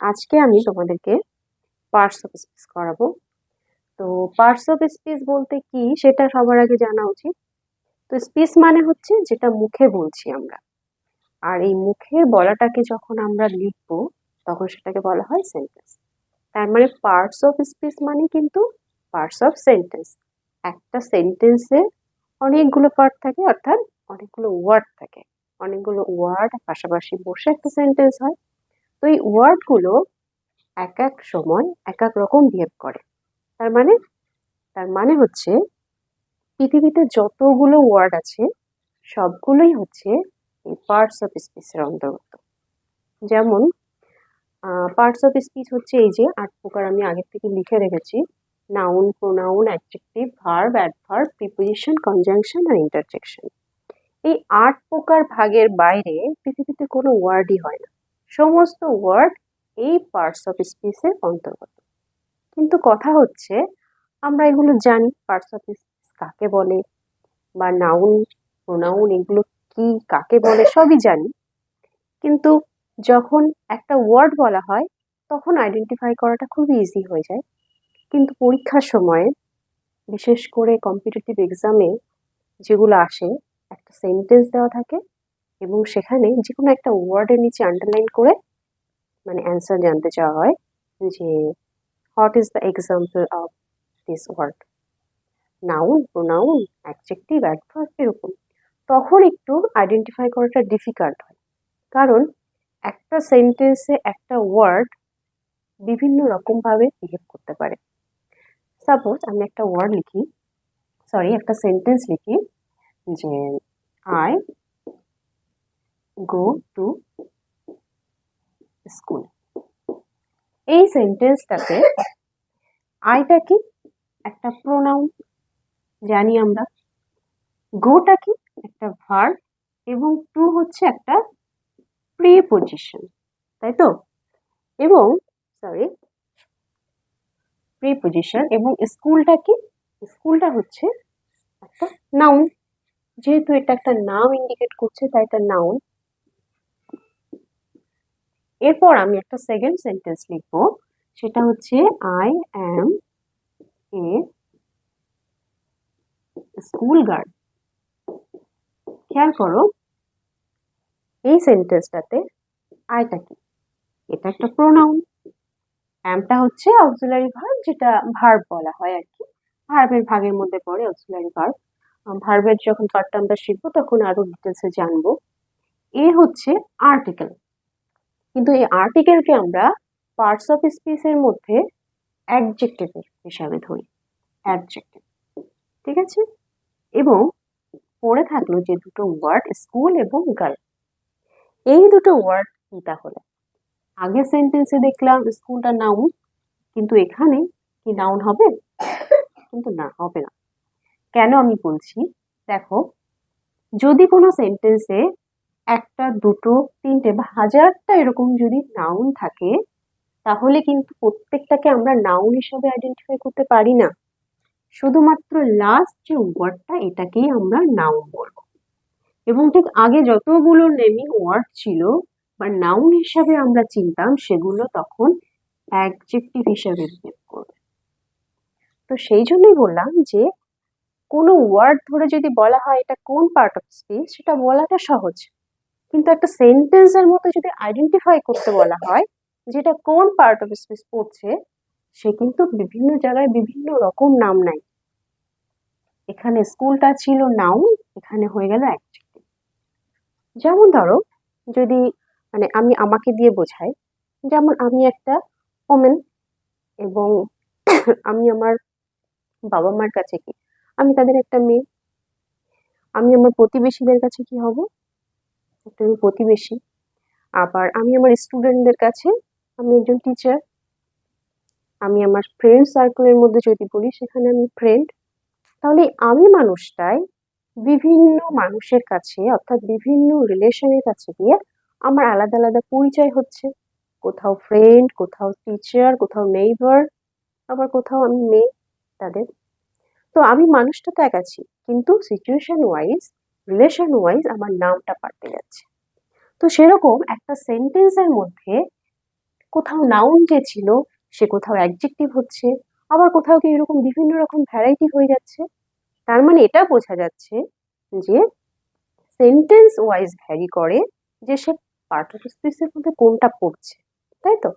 আজকে আমি তোমাদেরকে পার্টস অফ স্পিচ করাবো। তো পার্টস অফ স্পিচ বলতে কি সেটা সবার আগে জানা উচিত। তো স্পিচ মানে হচ্ছে যেটা মুখে বলছি আমরা, আর এই মুখে বলাটাকে যখন আমরা লিখবো তখন সেটাকে বলা হয় সেন্টেন্স। তার মানে পার্টস অফ স্পিচ মানে কিন্তু পার্টস অফ সেন্টেন্স। একটা সেন্টেন্সে অনেকগুলো পার্ট থাকে, অর্থাৎ অনেকগুলো ওয়ার্ড থাকে। অনেকগুলো ওয়ার্ড পাশাপাশি বসে একটা সেন্টেন্স হয়। তো এই ওয়ার্ডগুলো এক এক সময় এক এক রকম বিহেভ করে। তার মানে হচ্ছে পৃথিবীতে যতগুলো ওয়ার্ড আছে সবগুলোই হচ্ছে এই পার্টস অফ স্পিচের অন্তর্গত। যেমন পার্টস অফ স্পিচ হচ্ছে এই যে ৮ প্রকার, আমি আগের থেকে লিখে রেখেছি। Noun, pronoun, adjective, verb, adverb, preposition, conjunction আর ইন্টারজেকশন। এই ৮ প্রকার ভাগের বাইরে পৃথিবীতে কোনো ওয়ার্ডই হয় না। সমস্ত ওয়ার্ড এই পার্টস অফ স্পিচের অন্তর্গত। কিন্তু কথা হচ্ছে আমরা এগুলো জানি পার্টস অফ স্পিচ কাকে বলে, বা নাউন, প্রোনাউন এগুলো কি, কাকে বলে সবই জানি। কিন্তু যখন একটা ওয়ার্ড বলা হয় তখন আইডেন্টিফাই করাটা খুবই ইজি হয়ে যায়। কিন্তু পরীক্ষার সময়ে, বিশেষ করে কম্পিটিটিভ এক্সামে যেগুলো আসে, একটা সেন্টেন্স দেওয়া থাকে এবং সেখানে যে কোনো একটা ওয়ার্ডের নিচে আন্ডারলাইন করে মানে অ্যান্সার জানতে চাওয়া হয় যে what is the example of this word, noun, pronoun, adjective, adverb এরকম। তখন একটু আইডেন্টিফাই করাটা ডিফিকাল্ট হয়, কারণ একটা সেন্টেন্সে একটা ওয়ার্ড বিভিন্ন রকম ভাবে বিহেভ করতে পারে। সাপোজ আমি একটা ওয়ার্ড লিখি, একটা সেন্টেন্স লিখি যে আই গো টু স্কুল। এই সেন্টেন্সটাতে আইটা কি, একটা প্রোনাউন জানি আমরা, গোটা কি একটা ভার্ব, এবং টু হচ্ছে একটা প্রিপোজিশন, তাই তো? এবং সরি প্রিপোজিশন, এবং স্কুলটা কি, স্কুলটা হচ্ছে একটা নাউন। যেহেতু এটা একটা নাম ইন্ডিকেট করছে তাই এটা নাউন। এরপর আমি একটা সেকেন্ড সেন্টেন্স লিখবো, সেটা হচ্ছে I am A school girl. খেয়াল করো এই সেন্টেন্সটাতে আইটা কি, এটা একটা প্রোনাউন, অ্যামটা হচ্ছে অক্সিলারি ভার্ব, যেটা ভার্ব বলা হয় আর কি, ভার্বের ভাগের মধ্যে পড়ে অক্সিলারি ভার্ব। ভার্বের যখন পার্টটা আমরা শিখবো তখন আরো ডিটেলসে জানবো। এ হচ্ছে আর্টিকেল, কিন্তু এই আর্টিকেলকে আমরা পার্টস অফ স্পিচ এর মধ্যে অ্যাডজেক্টিভ হিসাবে ধরি, অ্যাডজেক্টিভ, ঠিক আছে? এবং পড়ে থাকলো যে দুটো ওয়ার্ড স্কুল এবং গার্ল, এই দুটো ওয়ার্ড কি তাহলে? আগের সেন্টেন্সে দেখলাম স্কুলটা নাউন, কিন্তু এখানে কি নাউন হবে? কিন্তু না, হবে না। কেন আমি বলছি দেখো, যদি কোনো সেন্টেন্সে একটা, দুটো, তিনটে বা হাজারটা এরকম যদি নাউন থাকে, তাহলে কিন্তু প্রত্যেকটাকে আমরা নাউন হিসেবে আইডেন্টিফাই করতে পারি না। শুধুমাত্র লাস্ট যে ওয়ার্ডটা এটাকেই আমরা নাউন বলবো। এবং ঠিক আগে যতগুলো নেমিং ওয়ার্ড ছিল বা নাউন হিসাবে আমরা চিনতাম, সেগুলো তখন অ্যাডজেক্টিভ হিসাবে বিহেভ করবে। তো সেই জন্যই বললাম যে কোনো ওয়ার্ড ধরে যদি বলা হয় এটা কোন পার্ট অফ স্পিচ, সেটা বলাটা সহজ। কিন্তু একটা সেন্টেন্সের মতো যদি আইডেন্টিফাই করতে বলা হয় যেটা কোন পার্ট অফ স্পিচ পড়ছে, সে কিন্তু বিভিন্ন জায়গায় বিভিন্ন রকম নাম নেয়। এখানে স্কুলটা ছিল নাউন, এখানে হয়ে গেল অ্যাডজেক্টিভ। যেমন ধরো, যদি মানে আমি আমাকে দিয়ে বোঝাই, যেমন আমি একটা ওমেন, এবং আমি আমার বাবা মার কাছে কি, আমি তাদের একটা মেয়ে। আমি আমার প্রতিবেশীদের কাছে কি হব, একটা প্রতিবেশী। আবার আমি আমার স্টুডেন্টদের কাছে আমি একজন টিচার। আমি আমার ফ্রেন্ড সার্কেলের মধ্যে যদি বলি, সেখানে আমি ফ্রেন্ড। তাহলে আমি মানুষটাই বিভিন্ন মানুষের কাছে, অর্থাৎ বিভিন্ন রিলেশনের কাছে গিয়ে আমার আলাদা আলাদা পরিচয় হচ্ছে। কোথাও ফ্রেন্ড, কোথাও টিচার, কোথাও নেইবার, আবার কোথাও আমি মেয়ে তাদের। তো আমি মানুষটা তো এক আছি, কিন্তু সিচুয়েশন ওয়াইজ, রিলেশন ওয়াইজ আমার নামটা পাল্টে যাচ্ছে। তো সেরকম একটা সেন্টেন্সের মধ্যে কোথাও নাউন যে ছিল সে কোথাও অ্যাডজেক্টিভ হচ্ছে, আবার কোথাও কি এরকম বিভিন্ন রকম ভ্যারাইটি হয়ে যাচ্ছে। তার মানে এটা বোঝা যাচ্ছে যে সেন্টেন্স ওয়াইজ ভ্যারি করে যে সে পার্ট অফ স্পিচের মধ্যে কোনটা পড়ছে, তাই তো?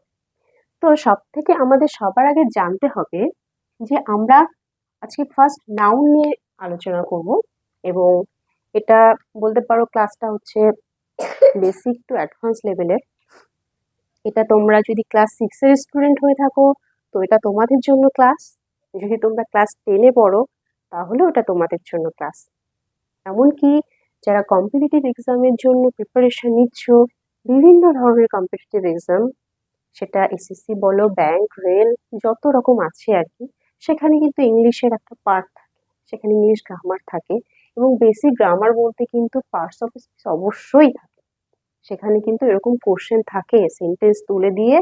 তো সব থেকে আমাদের সবার আগে জানতে হবে যে আমরা আজকে ফার্স্ট নাউন নিয়ে আলোচনা করব, এবং এটা বলতে পারো ক্লাসটা হচ্ছে বেসিক টু অ্যাডভান্স লেভেলের। এটা তোমরা যদি ক্লাস 6 এর স্টুডেন্ট হয়ে থাকো তো এটা তোমাদের জন্য ক্লাস, যদি তোমরা ক্লাস 10 এ পড়ো তাহলে ওটা তোমাদের জন্য ক্লাস। এমনকি যারা কম্পিটিটিভ এক্সামের জন্য প্রিপারেশন নিচ্ছ, বিভিন্ন ধরনের কম্পিটিটিভ এক্সাম, সেটা এসএসসি বলো, ব্যাংক, রেল, যত রকম আছে আর কি, সেখানে কিন্তু ইংলিশের একটা পার্ট থাকে, সেখানে ইংলিশ গ্রামার থাকে, এবং বেসিক গ্রামার বলতে কিন্তু পার্টস অফ স্পিচ অবশ্যই থাকে। সেখানে কিন্তু এরকম কোশ্চেন থাকে, সেন্টেন্স তুলে দিয়ে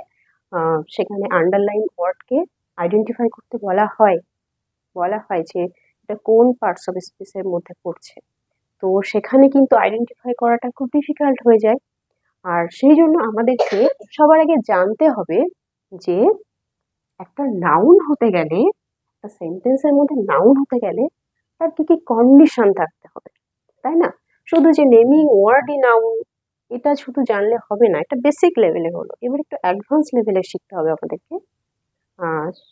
সেখানে আন্ডারলাইন ওয়ার্ডকে আইডেন্টিফাই করতে বলা হয় যে এটা কোন পার্টস অফ স্পিচের মধ্যে পড়ছে। তো সেখানে কিন্তু আইডেন্টিফাই করাটা খুব ডিফিকাল্ট হয়ে যায়। আর সেই জন্য আমাদেরকে সবার আগে জানতে হবে যে একটা নাউন হতে গেলে, একটা সেন্টেন্সের মধ্যে নাউন হতে গেলে তার কি কি কন্ডিশন থাকতে হবে, তাই না? শুধু যে নেমিং ওয়ার্ডই নাউন এটা শুধু জানলে হবে না, এটা বেসিক লেভেলে হলো, এবার একটু অ্যাডভান্স লেভেলে শিখতে হবে আমাদেরকে।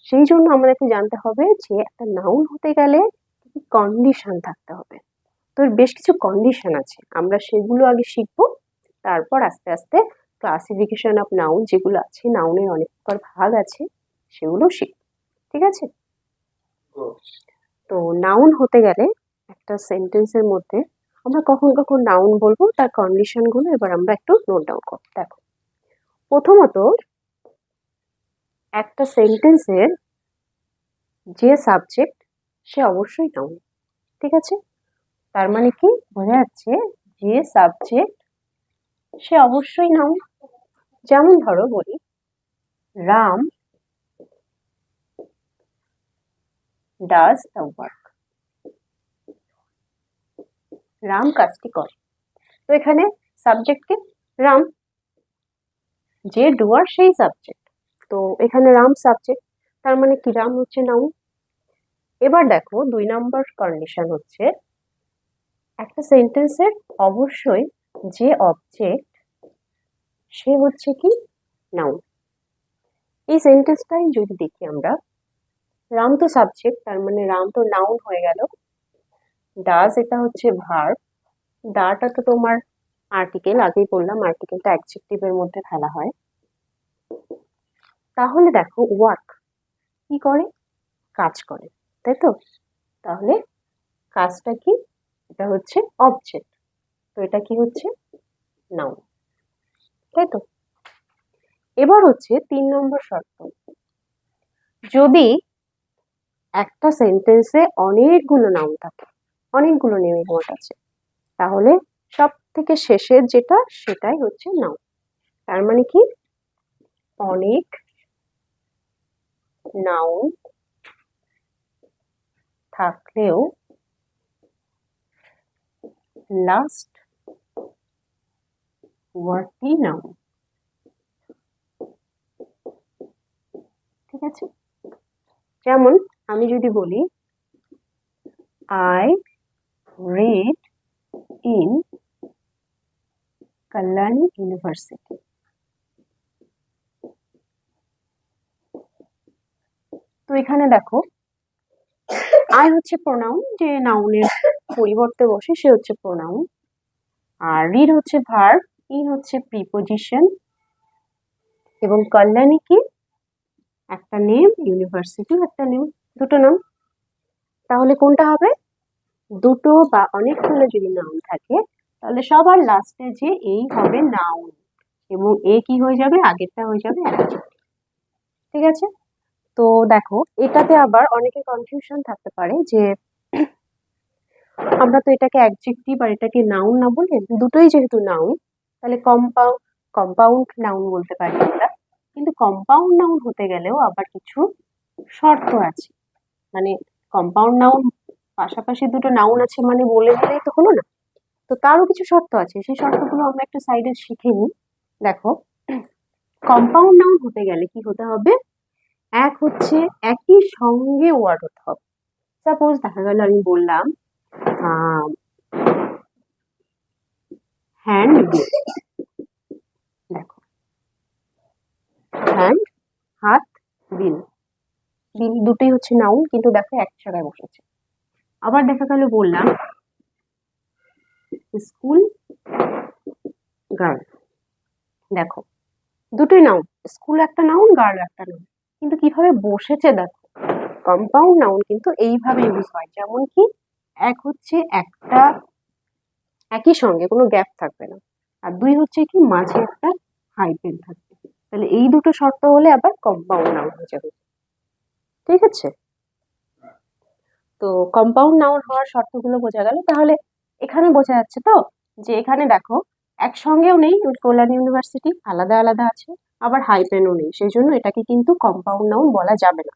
সেই জন্য আমাদেরকে জানতে হবে যে একটা নাউন হতে গেলে কি কি কন্ডিশন থাকতে হবে। তো এর বেশ কিছু কন্ডিশন আছে, আমরা সেগুলো আগে শিখবো, তারপর আস্তে আস্তে ক্লাসিফিকেশন অফ নাউন যেগুলো আছে, নাউনের অনেক প্রকার ভাগ আছে, সেগুলো শিখবো, ঠিক আছে? তো নাউন হতে গেলে একটা সেন্টেন্সের মধ্যে আমরা কখন কখন নাউন বলবো তার কন্ডিশন গুলো এবার আমরা একটু নোট ডাউন করবো। দেখো, প্রথমত একটা সেন্টেন্সের যে সাবজেক্ট সে অবশ্যই নাউন, ঠিক আছে? তার মানে কি বোঝা যাচ্ছে, যে সাবজেক্ট সে অবশ্যই নাউন। যেমন ধরো বলি, Ram does the work, Ram কাজটি করে। তো এখানে সাবজেক্টকে রাম, যে ডুয়ার সেই সাবজেক্ট, তো এখানে রাম সাবজেক্ট, তার মানে কি রাম হচ্ছে নাউন। এবার দেখো 2 নম্বর কন্ডিশন হচ্ছে একটা সেন্টেন্সের অবশ্যই যে অবজেক্ট সে হচ্ছে কি নাউন। এই সেন্টেন্সটাই যদি দেখি আমরা, রাম তো সাবজেক্ট, তার মানে রাম তো নাউন হয়ে গেল। ডাজ এটা হচ্ছে ভার্ব, দাটা তো তোমার আর্টিকেল, আগেই বললাম আর্টিকেলটা অ্যাডজেক্টিভের মধ্যে ফেলা হয়। তাহলে দেখো ওয়ার্ক কি করে, কাজ করে, তাই তো? তাহলে কাজটা কি, এটা হচ্ছে অবজেক্ট, তো এটা কি হচ্ছে নাউন, তাই তো? এবার হচ্ছে 3 নম্বর শর্ত, যদি একটা সেন্টেন্সে অনেকগুলো নাউন থাকে, অনেকগুলো নেমিং ওয়ার্ড আছে, তাহলে সব থেকে শেষের যেটা সেটাই হচ্ছে নাউন। তার মানে কি অনেক নাউন থাকলেও লাস্ট ওয়ার্ডটি নাউন, ঠিক আছে? যেমন আমি যদি বলি I read in Kalyani university, তো এখানে দেখো আই হচ্ছে প্রোনাউন, যে নাউনের পরিবর্তে বসে সে হচ্ছে প্রোনাউন, আর রিড হচ্ছে ভার্ব, ইন হচ্ছে প্রিপোজিশন, এবং কল্যাণী কি একটা নেম, ইউনিভার্সিটি একটা নেম, দুটো নাম। তাহলে কোনটা হবে, দুটো বা অনেকগুলো যদি নাউন থাকে তাহলে সবার লাস্টে যে এই হবে নাউন, এবং এ কি হয়ে যাবে, আগেরটা হয়ে যাবে অ্যাডজেক্টিভ, ঠিক আছে? তো দেখো এটাতে আবার অনেকের কনফিউশন থাকতে পারে যে আমরা তো এটাকে অ্যাডজেক্টিভ আর এটাকে নাউন না বলে দুটোই যেহেতু নাউন, তাহলে কম্পাউন্ড নাউন বলতে পারি আমরা। কিন্তু কম্পাউন্ড নাউন হতে গেলেও আবার কিছু শর্ত আছে, মানে কম্পাউন্ড নাউন পাশাপাশি দুটো নাউন আছে মানে বলে দিলেই তো হলো না, তো তারও কিছু শর্ত আছে, সেই শর্তগুলো আমরা একটা সাইডে শিখে নিই। দেখো, কম্পাউন্ড নাউন হতে গেলে কি হতে হবে, এক হচ্ছে একই সঙ্গে ওয়ার্ড হতে হবে। সাপোজ দেখা গেল আমি বললাম হ্যান্ড বিল, দেখো হ্যান্ড হাত বিল, বিল দুটোই হচ্ছে নাউন, কিন্তু দেখো এক জায়গায় বসেছে। আবার দেখা গেল বললাম স্কুল গার্ল, দেখো দুটোই নাউন, স্কুল একটা নাউন, গার্ল একটা নাউন, কিন্তু কিভাবে বসেছে দেখো। কম্পাউন্ড নাউন কিন্তু এইভাবে ইউজ হয়, যেমন কি এক হচ্ছে একটা একই সঙ্গে কোনো গ্যাপ থাকবে না, আর দুই হচ্ছে কি মাঝে একটা হাইফেন থাকবে, তাহলে এই দুটো শর্ত হলে আবার কম্পাউন্ড নাউন হয়ে যাবে। ঠিক আছে, তো কম্পাউন্ড নাউন হওয়ার শর্তগুলো বোঝা গেল। তাহলে এখানে বোঝা যাচ্ছে তো যে এখানে দেখো একসঙ্গেও নেই, কল্যাণ ইউনিভার্সিটি আলাদা আলাদা আছে, আবার হাইফেনও নেই, সেই জন্য এটাকে কিন্তু কম্পাউন্ড নাউন বলা যাবে না,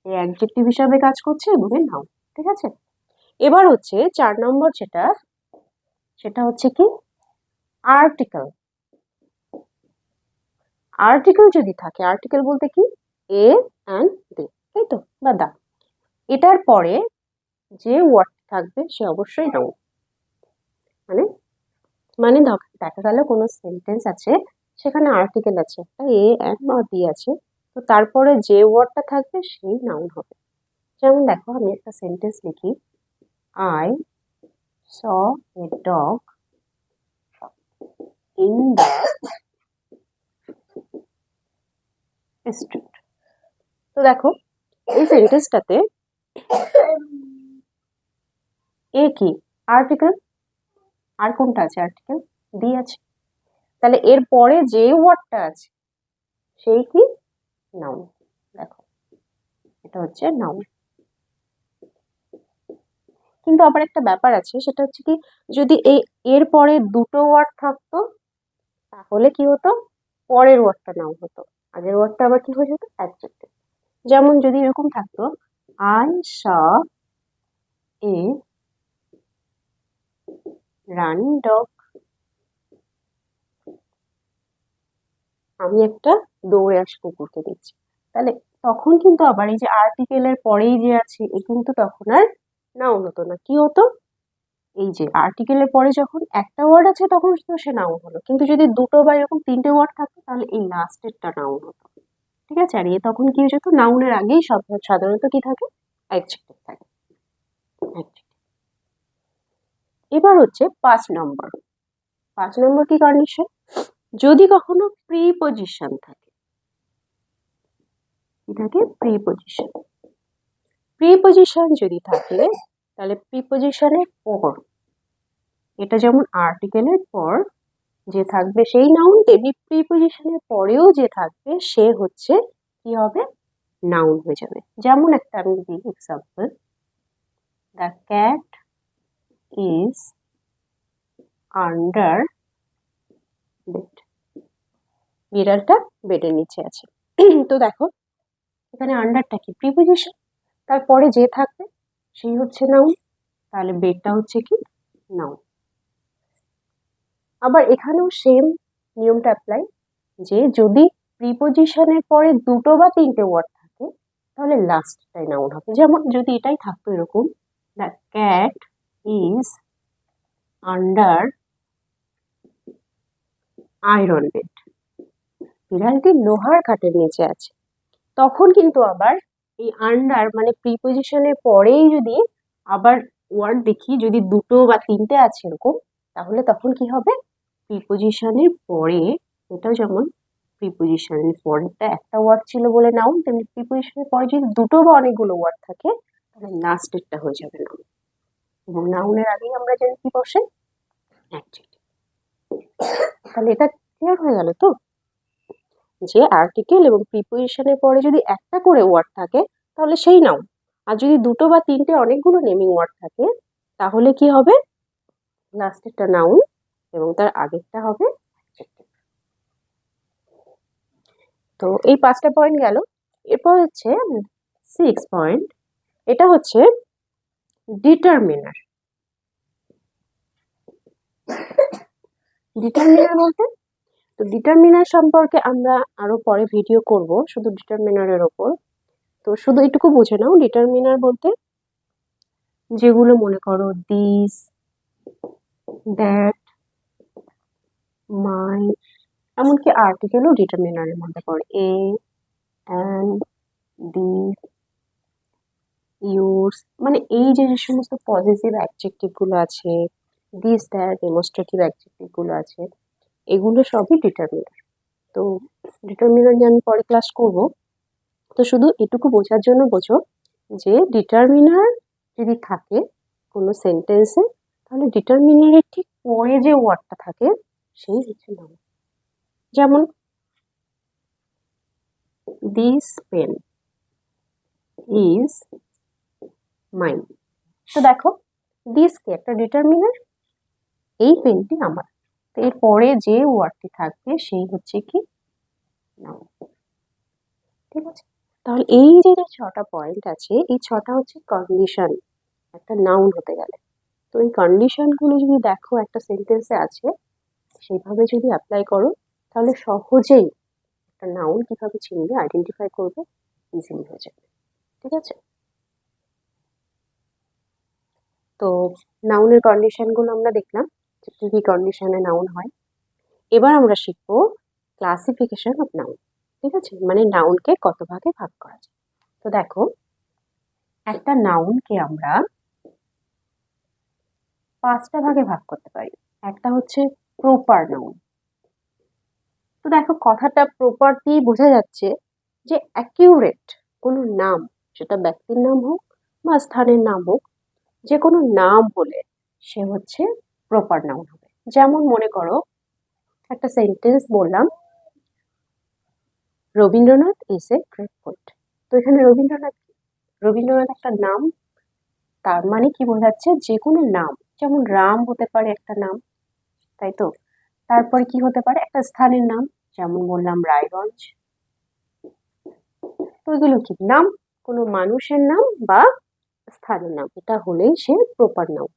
এই অ্যাডজেক্টিভ হিসাবে কাজ করছে এবং এর নাউন। ঠিক আছে, এবার হচ্ছে 4 নম্বর যেটা, সেটা হচ্ছে কি আর্টিকেল। আর্টিকেল যদি থাকে, আর্টিকেল বলতে কি এ অ্যান্ড দে, তাই তো, বা দা, এটার পরে যে ওয়ার্ড থাকবে সে অবশ্যই নাউন। মানে মানে দেখা গেল কোনো সেন্টেন্স আছে, সেখানে আর্টিকেল আছে, একটা এ অ্যান্ড বা দি আছে, তো তারপরে যে ওয়ার্ডটা থাকবে সেই নাউন হবে। যেমন দেখো আমি একটা সেন্টেন্স লিখি, I saw a dog in the street. তো দেখো এই সেন্টেন্সটাতে এ কি আর্টিকেল, আর কোনটা আছে আর্টিকেল, দি আছে, তাহলে এর পরে যে ওয়ার্ডটা আছে সেই কি নাউন। দেখো এটা হচ্ছে নাউন। কিন্তু আবার একটা ব্যাপার আছে, সেটা হচ্ছে কি যদি এর পরে দুটো ওয়ার্ড থাকতো তাহলে কি হতো, পরের ওয়ার্ডটা নাউন হতো, আগের ওয়ার্ডটা আবার কি হয়ে যেত অ্যাডজেক্টিভ। যেমন যদি এরকম থাকতো I saw A running dog, আমি একটা দৌড়ে আসা কুকুরকে দেখছি, তাহলে তখন কিন্তু আবার এই যে আর্টিকেলের পরেই যে আছে এ কিন্তু তখন আর নাউন হতো না, কি হতো, এই যে আর্টিকেলের পরে যখন একটা ওয়ার্ড আছে তখন তো সে নাউন হলো, কিন্তু যদি দুটো বা এরকম তিনটে ওয়ার্ড থাকতো তাহলে এই লাস্টেরটা নাউন হতো। ঠিক আছে, আর এ তখন কি হয়ে যেত, নাউনের আগেই সব সাধারণত কি থাকে অ্যাডজেক্টিভ থাকে। এবার হচ্ছে 5 নম্বর, 5 নম্বর কি কন্ডিশন, যদি কখনো প্রিপজিশন থাকে, কি থাকে প্রিপজিশন, প্রিপজিশন যদি থাকে তাহলে প্রিপজিশনের পর, এটা যেমন আর্টিকেলের পর যে থাকবে সেই নাউন, তেমনি প্রিপজিশনের পরেও যে থাকবে সে হচ্ছে কি হবে নাউন হয়ে যাবে। যেমন একটা আমি দিই example, the cat is under bed, বিড়ালটা বেডের নিচে আছে। তো দেখো এখানে আন্ডারটা কি প্রিপজিশন, তারপরে যে থাকবে সেই হচ্ছে নাউন, তাহলে বেডটা হচ্ছে কি নাউন। আবার এখানেও সেম নিয়মটা অ্যাপ্লাই, যে যদি প্রিপজিশনের পরে দুটো বা তিনটে ওয়ার্ড থাকে তাহলে লাস্টটাই নাউন হবে। যেমন যদি এটাই থাকতো এরকম, the cat is under iron bed, বিড়ালটি লোহার খাটের নিচে আছে, তখন কিন্তু আবার এই আন্ডার মানে প্রিপজিশনের পরেই যদি আবার ওয়ার্ড দেখি, যদি দুটো বা তিনটে আছে এরকম, তাহলে তখন কি হবে প্রিপজিশনের পরে, এটাও যেমন প্রিপজিশনের পরেরটা একটা ওয়ার্ড ছিল বলে নাউন, তেমনি প্রিপজিশনের পরে যদি দুটো বা অনেকগুলো ওয়ার্ড থাকে তাহলে লাস্টেরটা হয়ে যাবে নাউন, এবং নাউনের আগেই আমরা জানি কি বসে অ্যাডজেক্টিভ। তাহলে এটা ক্লিয়ার হয়ে গেল তো, যে আর্টিকেল এবং প্রিপজিশনের পরে যদি একটা করে ওয়ার্ড থাকে তাহলে সেই নাউন, আর যদি দুটো বা তিনটে অনেকগুলো নেমিং ওয়ার্ড থাকে তাহলে কি হবে লাস্টেরটা নাউন এবং তার আগেরটা হবে adjective। তো এই 5টা পয়েন্ট গেল। এরপর হচ্ছে 6 পয়েন্ট, এটা হচ্ছে ডিটারমিনার। ডিটারমিনার বলতে তো ডিটারমিনার সম্পর্কে আমরা আরো পরে ভিডিও করব শুধু ডিটারমিনারের ওপর। তো শুধু এটুকু বুঝে নাও, ডিটারমিনার বলতে যেগুলো মনে করো দিস, দ্যাট, মাই, এমনকি আর্টিকেলও ডিটারমিনারের মধ্যে পড়ে। এ, অ্যান্ড, দিস, ইউরস, মানে এই যে যে সমস্ত পজিটিভ অ্যাডজেক্টিভ গুলো আছে, দিস দ্যাট ডেমনস্ট্রেটিভ অ্যাডজেক্টিভ গুলো আছে, এগুলো সবই ডিটারমিনার। তো ডিটারমিনার নিয়ে আমি পরে ক্লাস করব। তো শুধু এটুকু বোঝার জন্য বোঝো যে ডিটারমিনার যদি থাকে কোনো সেন্টেন্সে, তাহলে ডিটারমিনারের ঠিক পরে যে ওয়ার্ডটা থাকে সেই হচ্ছে নাউন। যেমন দিস পেন ইজ মাইন। তো দেখো, দিস কে একটা ডিটারমিনার, এই পেনটি আমার। তো এর পরে যে ওয়ার্ডটি থাকবে সেই হচ্ছে কি নাউন। ঠিক আছে, তাহলে এই যে যে ছটা পয়েন্ট আছে, এই ছটা হচ্ছে কন্ডিশন একটা নাউন হতে গেলে। তো এই কন্ডিশন গুলো যদি দেখো একটা সেন্টেন্সে আছে, সেইভাবে যদি অ্যাপ্লাই করো, তাহলে সহজেই একটা নাউন কিভাবে চিনবে, আইডেন্টিফাই করবে, ইজিলি হয়ে যাবে। ঠিক আছে, তো নাউনের কন্ডিশন গুলো আমরা দেখলাম যে কি কি কন্ডিশনে নাউন হয়। এবার আমরা শিখবো ক্লাসিফিকেশন অফ নাউন। ঠিক আছে, মানে নাউনকে কত ভাগে ভাগ করা যায়। তো দেখো, একটা নাউনকে আমরা 5টা ভাগে ভাগ করতে পারি। একটা হচ্ছে প্রপার নাউন। তো দেখো, কথাটা প্রপার দিয়ে বোঝা যাচ্ছে যে অ্যাকিউরেট কোনো নাম, সেটা ব্যক্তির নাম হোক বা স্থানের নাম হোক, যে কোনো নাম হলে সে হচ্ছে প্রপার নাউন হবে। যেমন মনে করো একটা সেন্টেন্স বললাম, Rabindranath is a great poet. তো এখানে রবীন্দ্রনাথ একটা নাম, তার মানে কি বোঝাচ্ছে, যে কোনো নাম। যেমন রাম হতে পারে একটা নাম, তাই তো। তারপরে কি হতে পারে, একটা স্থানের নাম, যেমন বললাম রায়গঞ্জ। তো এগুলো কি নাম, কোনো মানুষের নাম বা স্থানের নাম, এটা হলেই সে প্রপার নাউন।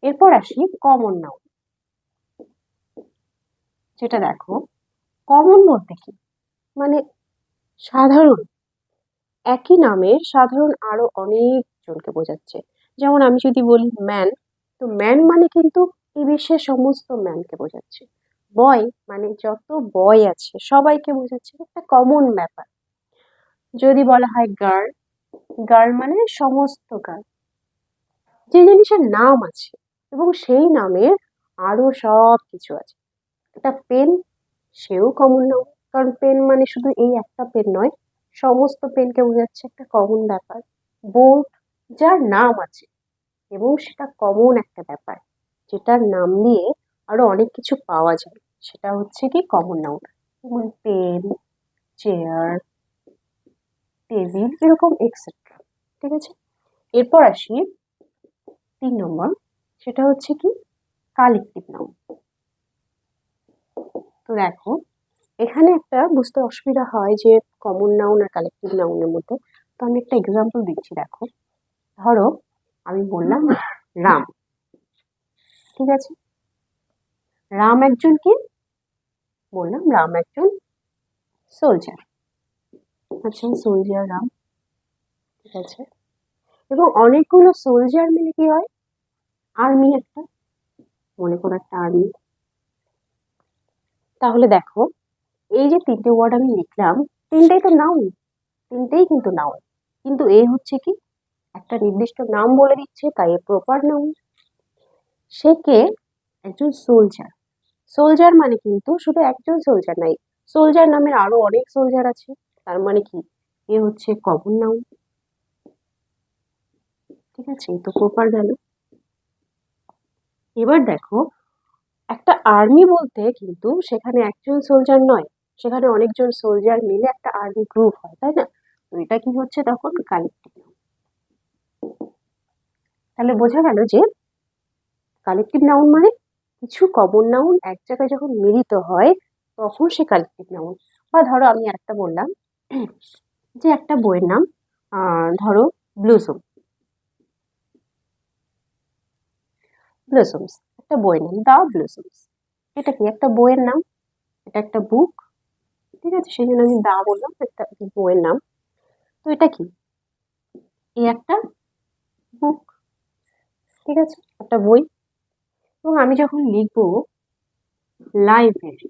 এরপর আসি কমন নাউন। যেটা দেখো, কমন বলতে কি, মানে সাধারণ, একই নামের সাধারণ আরো অনেক জনকে বোঝাচ্ছে। যেমন আমি যদি বলি ম্যান, তো ম্যান মানে কিন্তু এই বিশ্বের সমস্ত ম্যানকে বোঝাচ্ছে। বয় মানে যত বয় আছে সবাইকে বোঝাচ্ছে, একটা কমন ব্যাপার। যদি বলা হয় গার্ল, গার্ল মানে সমস্ত গার্ল, যে জিনিসের নাম আছে এবং সেই নামের আরো সব কিছু আছে। একটা পেন, সেও কমন নাউন, কারণ পেন মানে শুধু এই একটা পেন নয়, সমস্ত পেনকে বোঝাচ্ছে, একটা কমন ব্যাপার। বোর্ড, যার নাম আছে এবং সেটা কমন একটা ব্যাপার, যেটার নাম দিয়ে আরো অনেক কিছু পাওয়া যায়, সেটা হচ্ছে কি কমন নাউন। যেমন পেন, চেয়ার, টেবিল, এরকম এক্সেট্রা। ঠিক আছে, এরপর আসি 3 নম্বর, সেটা হচ্ছে কি কালেকটিভ নাউন। তো দেখো, এখানে একটা বুঝতে অসুবিধা হয় যে কমন নাউন আর কালেকটিভ নাউনের মধ্যে। তো আমি একটা এক্সাম্পল দিচ্ছি, দেখো। ধরো আমি বললাম রাম, ঠিক আছে। রাম একজন কি, বললাম রাম একজন সোলজার। আচ্ছা, সোলজার রাম, ঠিক আছে। এবং অনেকগুলো সোলজার মিলে কি হয়, আর্মি একটা, মনে করো একটা আর্মি। তাহলে দেখো, এই যে 3টে ওয়ার্ড আমি লিখলাম, 3টেই তো নাউন, 3টেই কিন্তু নাউন, কিন্তু এ হচ্ছে কি একটা নির্দিষ্ট নাম বলে দিচ্ছে, তাই প্রপার নাউন। সে কে, একজন সোলজার। সোলজার মানে কিন্তু শুধু একজন সোলজার নাই, সোলজার নামের আরো অনেক সোলজার আছে, তার মানে কি এ হচ্ছে কমন নাউন। ঠিক আছে, এই তো প্রপার গেল। এবার দেখো, একটা আর্মি বলতে কিন্তু সেখানে একজন সোলজার নয়, সেখানে অনেকজন সোলজার মিলে একটা আর্মি গ্রুপ হয়, তাই না। তো এটা কি হচ্ছে তখন কালেক্টিভ। তাহলে বোঝা গেল যে কালেক্টিভ নাউন মানে কিছু কমন নাউন এক জায়গায় যখন মিলিত হয় তখন সে কালেক্টিভ নাউন। বা ধরো আমি একটা বললাম যে একটা বইয়ের নাম, ধরো ব্লুসুম, ব্লুসুমস, একটা বইয়ের নাম দা ব্লুসুমস। এটা কি একটা বইয়ের নাম, এটা একটা বুক, ঠিক আছে, সেই জন্য আমি দা বললাম, একটা বইয়ের নাম। তো এটা কি? এই একটা বুক, ঠিক আছে, একটা বই। এবং আমি যখন লিখবো লাইব্রেরি,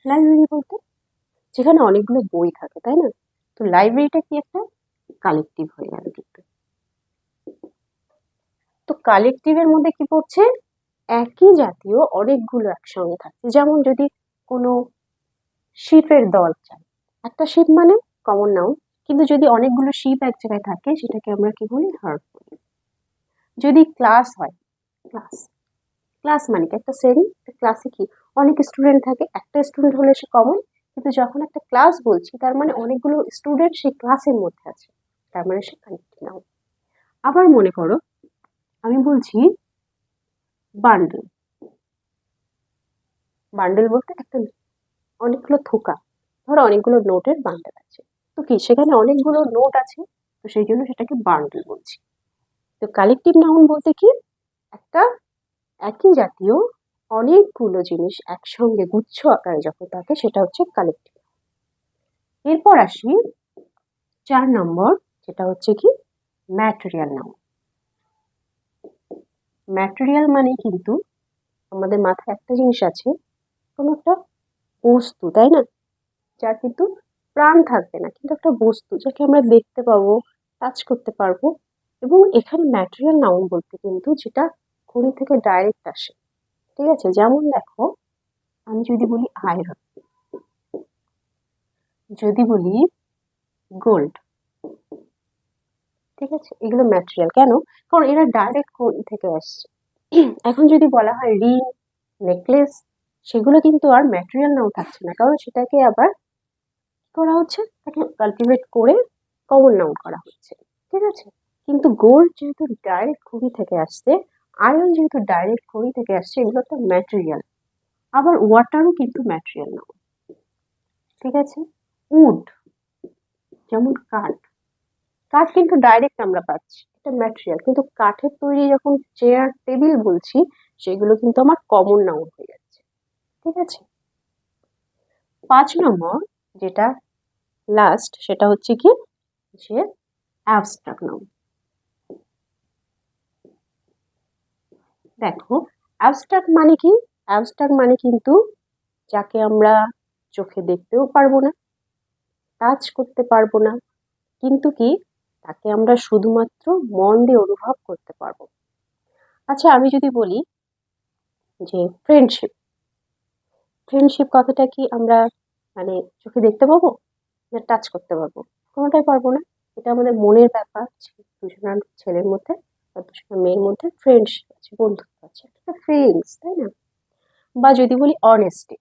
লাইব্রেরি বলতে যেখানে অনেকগুলো বই থাকে, তাই না? তো লাইব্রেরিটা কি একটা কালেকটিভ হয়ে গেল কিন্তু। তো কালেকটিভের মধ্যে কি পড়ছে? একই জাতীয় অনেকগুলো একসঙ্গে থাকছে। যেমন যদি কোনো শিপের দল চাই, একটা শিপ মানে কমন নাউন, কিন্তু যদি অনেকগুলো শিপ এক জায়গায় থাকে সেটাকে আমরা কি বলি? হার্ড বলি। যদি ক্লাস হয়, ক্লাস, ক্লাস মানে কি একটা শ্রেণী, ক্লাসে কি অনেক স্টুডেন্ট থাকে, একটা স্টুডেন্ট হলে সে কমন, কিন্তু যখন একটা ক্লাস বলছি তার মানে অনেকগুলো স্টুডেন্ট সেই ক্লাসের মধ্যে আছে, তার মানে সে কানেক্টেড নাউন। আবার মনে করো আমি বলছি বান্ডেল, বান্ডেল বলতে একটা অনেকগুলো থোকা, ধরো অনেকগুলো নোটের বান্ডেল আছে, তো কি সেখানে অনেকগুলো নোট আছে, তো সেই জন্য সেটাকে বান্ডেল বলছি। তো কালেকটিভ নাউন বলতে কি একটা একই জাতীয় অনেকগুলো জিনিস একসঙ্গে গুচ্ছ আকারে যখন থাকে সেটা হচ্ছে কালেকটিভ। এরপর আসি 4 নম্বর, যেটা হচ্ছে কি ম্যাটেরিয়াল নাউন। ম্যাটেরিয়াল মানে কিন্তু আমাদের মাথায় একটা জিনিস আছে, কোনো একটা বস্তু, তাই না, যার কিন্তু প্রাণ থাকবে না, কিন্তু একটা বস্তু যাকে আমরা দেখতে পাবো, টাচ করতে পারবো। এবং এখানে ম্যাটেরিয়াল নাউন বলতে কিন্তু যেটা খনি থেকে ডাইরেক্ট আসে, ঠিক আছে, যেমন দেখো আমি যদি বলি আয়রন, যদি বলি গোল্ড, ঠিক আছে, এগুলো ম্যাটেরিয়াল কেন? কারণ এরা ডাইরেক্ট খনি থেকে আসছে। এখন যদি বলা হয় রিং, নেকলেস, সেগুলো কিন্তু আর ম্যাটেরিয়াল নাও থাকছে না, কারণ সেটাকে আবার করা হচ্ছে, তাকে কাল্টিভেট করে কমন নাউন করা হচ্ছে, ঠিক আছে। কিন্তু গোল্ড যেহেতু ডাইরেক্ট খনি থেকে আসছে, আয়রন যেহেতু ডাইরেক্ট খনি থেকে আসছে, এগুলো একটা ম্যাটেরিয়াল। আবার ওয়াটারও কিন্তু ম্যাটেরিয়াল নাউন, ঠিক আছে। উড, যেমন কাঠ, কাঠ কিন্তু ডাইরেক্ট আমরা পাচ্ছি, এটা ম্যাটেরিয়াল, কিন্তু কাঠের তৈরি যখন চেয়ার টেবিল বলছি সেগুলো কিন্তু আমার কমন নাউন হয়ে যাচ্ছে, ঠিক আছে। 5 নম্বর, যেটা লাস্ট, সেটা হচ্ছে কি যে অ্যাবস্ট্রাক্ট নাউন। দেখো অ্যাবস্ট্রাক্ট মানে কি? অ্যাবস্ট্রাক্ট মানে কিন্তু যাকে আমরা চোখে দেখতেও পারবো না, টাচ করতে পারবো না, কিন্তু কি তাকে আমরা শুধুমাত্র মন দিয়ে অনুভব করতে পারবো। আচ্ছা আমি যদি বলি যে ফ্রেন্ডশিপ, ফ্রেন্ডশিপ কথাটা কি আমরা মানে চোখে দেখতে পাবো না টাচ করতে পারবো? কোনোটাই পারবো না। এটা আমাদের মনের ব্যাপার, দুজনের ছেলের মধ্যে বা দুজনের মেয়ের মধ্যে ফ্রেন্ডশিপ আছে, বন্ধুত্ব আছে, একটা ফিলিংস, তাই না? বা যদি বলি অনেস্টি,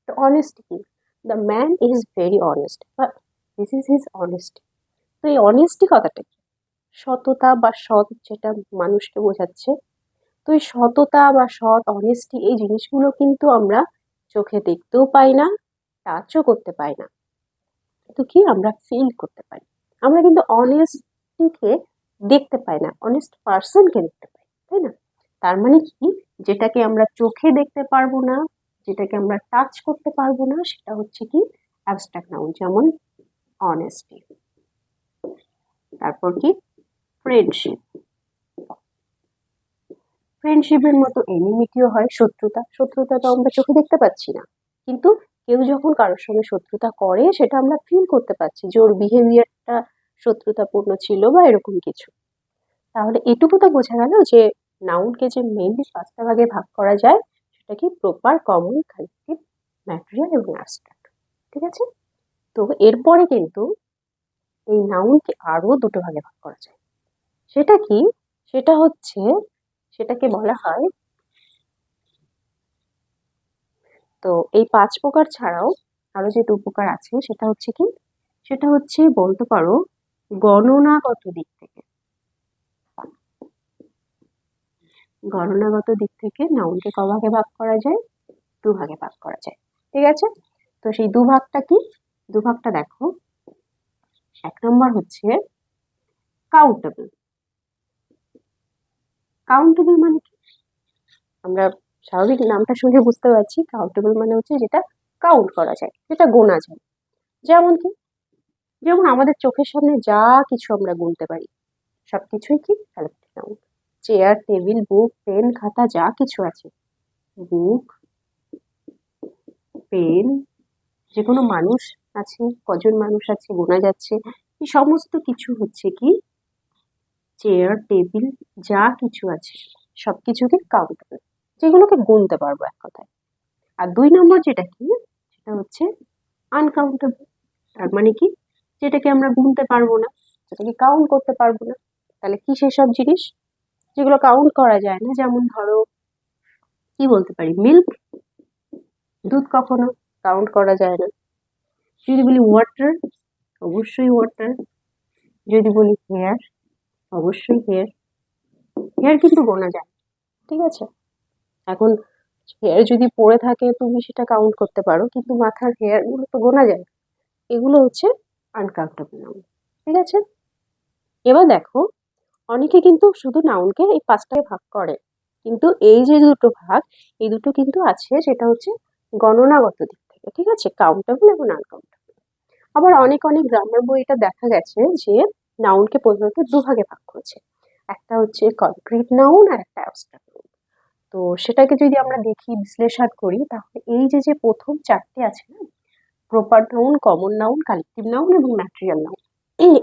তো অনেস্টি কি? The man is very honest, বা দিস ইজ হিজ অনেস্টি। তো এই অনেস্টি কথাটা কি? সততা বা সৎ, যেটা মানুষকে বোঝাচ্ছে। তো এই সততা বা সৎ, অনেস্টি, এই জিনিসগুলো কিন্তু আমরা চোখে দেখতেও পাই না, টাচও করতে পাই না, কিন্তু কি আমরা ফিল করতে পারি। আমরা কিন্তু অনেস্টকে দেখতে পাই না, অনেস্ট পার্সনকে দেখতে পাই, তাই না? তার মানে কি, যেটাকে আমরা চোখে দেখতে পারবো না, যেটাকে আমরা টাচ করতে পারবো না, সেটা হচ্ছে কি অ্যাবস্ট্রাক্ট নাউন, যেমন অনেস্টি। তারপর কি ফ্রেন্ডশিপ, ফ্রেন্ডশিপের মতো এনিমিটিও হয়, শত্রুতা, শত্রুতা তো আমরা চোখে দেখতে পাচ্ছি না, কিন্তু কেউ যখন কারোর সঙ্গে শত্রুতা করে সেটা আমরা ফিল করতে পারছি যে ওর বিহেভিয়ারটা শত্রুতাপূর্ণ ছিল বা এরকম কিছু। তাহলে এটুকু তো বোঝা গেল যে নাউনকে যে মেইনলি 5টা ভাগে ভাগ করা যায়, সেটা কি প্রপার, কমন, কালেকটিভ, ম্যাটেরিয়াল এবং অ্যাবস্ট্রাক্ট, ঠিক আছে। তো এরপরে কিন্তু এই নাউনকে আরো দুটো ভাগে ভাগ করা যায়। সেটা কি? সেটা হচ্ছে, সেটাকে বলা হয়, তো এই 5 প্রকার ছাড়াও আরো যে 2 প্রকার আছে সেটা হচ্ছে কি, সেটা হচ্ছে বলতে পারো গণনাগত দিক থেকে, গণনাগত দিক থেকে নাউনকে ক ভাগে ভাগ করা যায়? 2 ভাগে ভাগ করা যায়, ঠিক আছে। তো সেই 2 ভাগটা কি? 2 ভাগটা দেখো, 1 নম্বর হচ্ছে কাউন্টেবল। কাউন্টেবল মানে কি? আমরা স্বাভাবিক নামটা শুনে বুঝতে পারছি কাউন্টেবল মানে হচ্ছে যেটা কাউন্ট করা যায়, যেটা গোনা যায়। যেমন কি, যেমন আমাদের চোখের সামনে যা কিছু আমরা গুনতে পারি সবকিছুই কি কালেক্টিভ নাউন। চেয়ার, টেবিল, বুক, পেন, খাতা যা কিছু আছে, বুক, পেন, যে কোনো মানুষ আছে, কজন মানুষ আছে গোনা যাচ্ছে, এই সমস্ত কিছু হচ্ছে কি চেয়ার, টেবিল যা কিছু আছে সবকিছুকে কাউন্টেবল, যেগুলোকে গুনতে পারবো এক কথায়। আর 2 নম্বর যেটা কি, সেটা হচ্ছে আনকাউন্টেবল। তার মানে কি, যেটাকে আমরা গুনতে পারবো না, যেটাকে কাউন্ট করতে পারবো না। তাহলে কি সেসব জিনিস যেগুলো কাউন্ট করা যায় না? যেমন ধরো কি বলতে পারি, মিল্ক, দুধ কখনো কাউন্ট করা যায় না। যদি বলি ওয়াটার, অবশ্যই ওয়াটার। যদি বলি হেয়ার, অবশ্যই হেয়ার। হেয়ার কিন্তু গোনা যায়, ঠিক আছে? এখন হেয়ার যদি পড়ে থাকে তুমি সেটা কাউন্ট করতে পারো, কিন্তু মাথার হেয়ার গুলো তো গোনা যায় না। এগুলো হচ্ছে আনকাউন্টেবল নাউন, ঠিক আছে? এবার দেখো, অনেকে কিন্তু শুধু নাউনকে এই 5টায় ভাগ করে, কিন্তু এই যে দুটো ভাগ, এই দুটো কিন্তু আছে সেটা হচ্ছে গণনাগত দিক থেকে, ঠিক আছে? কাউন্টেবল এবং আনকাউন্টেবল। আবার অনেক অনেক গ্রামার বই এটা দেখা গেছে যে নাউনকে প্রধানত দুভাগে ভাগ করেছে, একটা হচ্ছে কনক্রিট নাউন আর একটা অ্যাবস্ট্রাক্ট নাউন। তো সেটাকে যদি আমরা দেখি, বিশ্লেষণ করি, তাহলে এই যে যে প্রথম 4টে আছে না, proper noun, common noun, collective noun এবং ম্যাটেরিয়াল নাউন,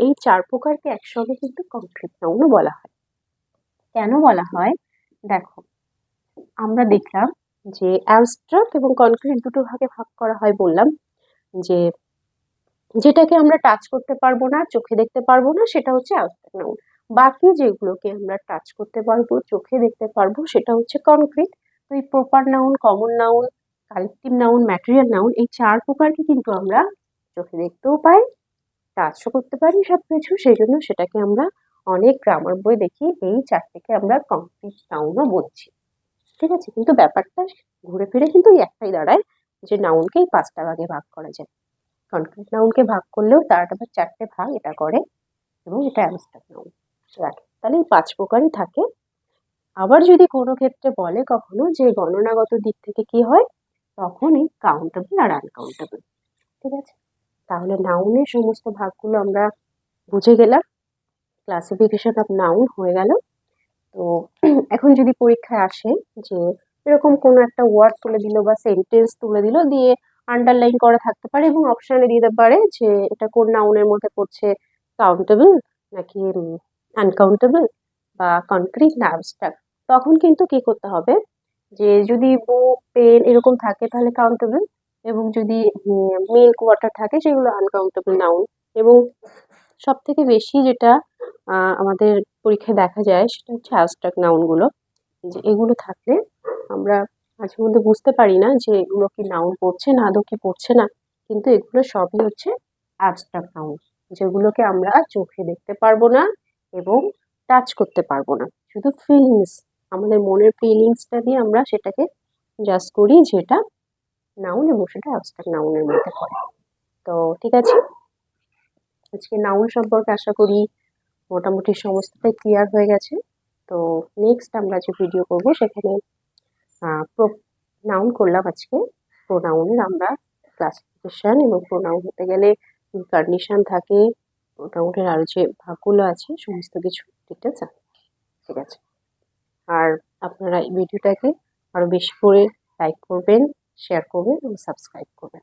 এই 4 প্রকারকে একসঙ্গে কিন্তু কনক্রিট নাউনও বলা হয়। কেন বলা হয়? দেখো, আমরা দেখলাম যে অ্যাবস্ট্রাক্ট এবং কনক্রিট দুটো ভাগে ভাগ করা হয় বললাম, যে যেটাকে আমরা টাচ করতে পারবো না, চোখে দেখতে পারবো না, সেটা হচ্ছে অ্যাবস্ট্রাক্ট নাউন। বাকি যেগুলোকে আমরা টাচ করতে পারবো, চোখে দেখতে পারবো, সেটা হচ্ছে কনক্রিট। তো এই proper noun, common noun, collective noun, material noun, এই 4 প্রকারকে কিন্তু আমরা চোখে দেখতেও পাই, টাচও করতে পারি সবকিছু। সেই জন্য সেটাকে আমরা অনেক গ্রামার বই দেখি এই 4টেকে আমরা কনক্রিট নাউনও বলছি, ঠিক আছে? কিন্তু ব্যাপারটা ঘুরে ফিরে কিন্তু এই একটাই দাঁড়ায়, যে নাউনকে এই 5টা ভাগে ভাগ করা যায়। কনক্রিট নাউনকে ভাগ করলেও তার আবার 4টে ভাগ এটা করে, এবং এটা অ্যাবস্ট্রাক্ট নাউন রাখে। তাহলে এই 5 প্রকারই থাকে। আবার যদি কোনো ক্ষেত্রে বলে কখনো যে গণনাগত দিক থেকে কি হয়, তখন এই কাউন্টেবল আর আনকাউন্টেবল, ঠিক আছে? তাহলে নাউনের সমস্ত ভাগগুলো আমরা বুঝে গেলাম, ক্লাসিফিকেশন অফ নাউন হয়ে গেল। তো এখন যদি পরীক্ষায় আসে যে এরকম কোনো একটা ওয়ার্ড তুলে দিল বা সেন্টেন্স তুলে দিল, দিয়ে আন্ডারলাইন করা থাকতে পারে এবং অপশনে দিতে পারে যে এটা কোন নাউনের মধ্যে পড়ছে, কাউন্টেবল নাকি আনকাউন্টেবল, বা কনক্রিট না অ্যাবস্ট্রাক্ট, তখন কিন্তু কি করতে হবে, যে যদি বুক, পেন এরকম থাকে তাহলে কাউন্টেবল, এবং যদি মিল্ক, ওয়াটার থাকে সেগুলো আনকাউন্টেবল নাউন। এবং সব থেকে বেশি যেটা আমাদের পরীক্ষায় দেখা যায় সেটা হচ্ছে অ্যাবস্ট্রাক্ট নাউনগুলো, যে এগুলো থাকলে আমরা মাঝে মধ্যে বুঝতে পারি না যে এগুলো কি নাউন পড়ছে না আদৌ কি পড়ছে না, কিন্তু এগুলো সবই হচ্ছে অ্যাবস্ট্রাক্ট নাউন, যেগুলোকে আমরা চোখে দেখতে পারবো না এবং টাচ করতে পারবো না। শুধু ফিলিংস, আমাদের মনের ফিলিংসটা দিয়ে আমরা সেটাকে জাজ করি যেটা নাউন, এবং সেটা অ্যাবস্ট্রাক্ট নাউনের মধ্যে পড়ে। তো ঠিক আছে, আজকে নাউন সম্পর্কে আশা করি মোটামুটি সমস্তটাই ক্লিয়ার হয়ে গেছে। তো নেক্সট আমরা যে ভিডিও করব সেখানে নাউন করলাম আজকে, প্রোনাউনের আমরা ক্লাসিফিকেশন, এবং প্রোনাউন হতে গেলে কন্ডিশন থাকে, প্রোনাউনের আরো যে ভাগগুলো আছে সমস্ত কিছু ডিটেলস আছে, ঠিক আছে? আর আপনারা এই ভিডিওটাকে আরো বেশি করে লাইক করবেন, শেয়ার করবেন এবং সাবস্ক্রাইব করবেন।